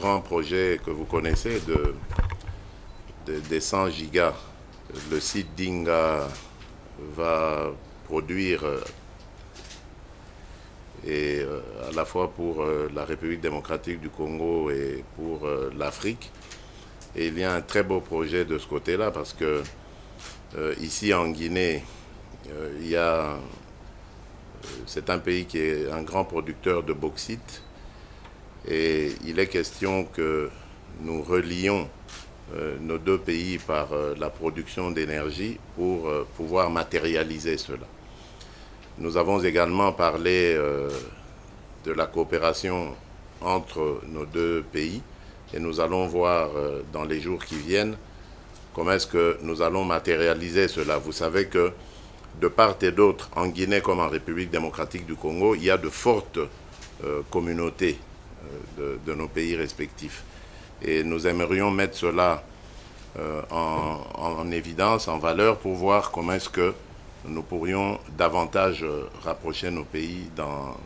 grand projet que vous connaissez des 100 gigas. Le site d'Inga va produire et à la fois pour la République démocratique du Congo et pour l'Afrique. Et il y a un très beau projet de ce côté-là parce que ici en Guinée, c'est un pays qui est un grand producteur de bauxite et il est question que nous relions nos deux pays par la production d'énergie pour pouvoir matérialiser cela. Nous avons également parlé de la coopération entre nos deux pays et nous allons voir dans les jours qui viennent comment est-ce que nous allons matérialiser cela. Vous savez que de part et d'autre, en Guinée comme en République démocratique du Congo, il y a de fortes communautés de nos pays respectifs. Et nous aimerions mettre cela en évidence, en valeur, pour voir comment est-ce que nous pourrions davantage rapprocher nos pays dans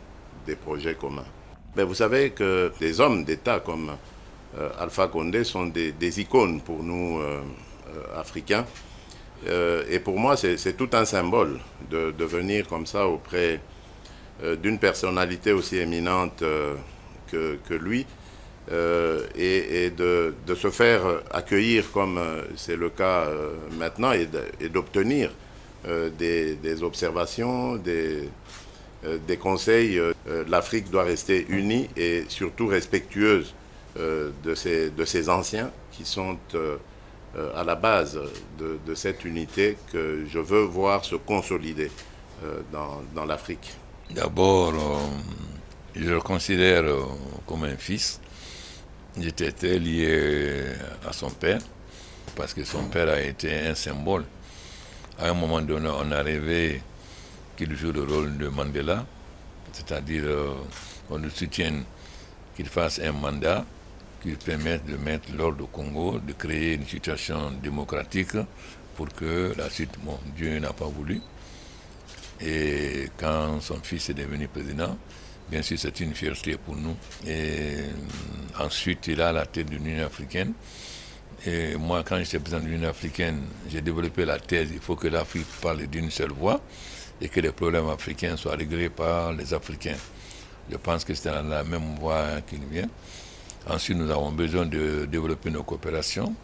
des projets communs. Mais vous savez que des hommes d'État comme Alpha Condé sont des icônes pour nous Africains. Et pour moi, c'est tout un symbole de venir comme ça auprès d'une personnalité aussi éminente que lui et de se faire accueillir comme c'est le cas maintenant et d'obtenir des observations, des conseils. L'Afrique doit rester unie et surtout respectueuse de ces anciens qui sont à la base de cette unité que je veux voir se consolider dans l'Afrique. D'abord, je le considère comme un fils. J'étais très lié à son père, parce que son père a été un symbole. À un moment donné, on a rêvé qu'il joue le rôle de Mandela, c'est-à-dire qu'on le soutienne, qu'il fasse un mandat qui permette de mettre l'ordre au Congo, de créer une situation démocratique pour que la suite, bon, Dieu n'a pas voulu. Et quand son fils est devenu président, bien sûr, c'est une fierté pour nous. Et ensuite, il a la tête de l'Union africaine. Et moi, quand j'étais président de l'Union africaine, j'ai développé la thèse, il faut que l'Afrique parle d'une seule voix et que les problèmes africains soient réglés par les Africains. Je pense que c'est dans la même voie qu'il vient. Ensuite, nous avons besoin de développer nos coopérations.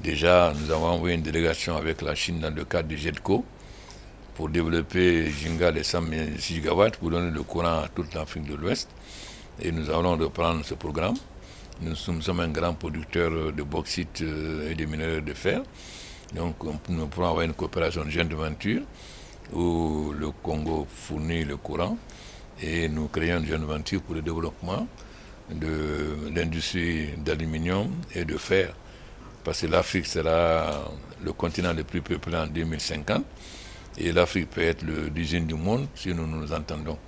Déjà, nous avons envoyé une délégation avec la Chine dans le cadre du GEDCO pour développer Jinga de 100 gigawatts pour donner le courant à toute l'Afrique de l'Ouest. Et nous allons reprendre ce programme. Nous sommes un grand producteur de bauxite et de minerais de fer. Donc, nous pourrons avoir une coopération de joint venture où le Congo fournit le courant et nous créons une joint venture pour le développement de l'industrie d'aluminium et de fer. Parce que l'Afrique sera le continent le plus peuplé en 2050 et l'Afrique peut être l'usine du monde si nous nous entendons.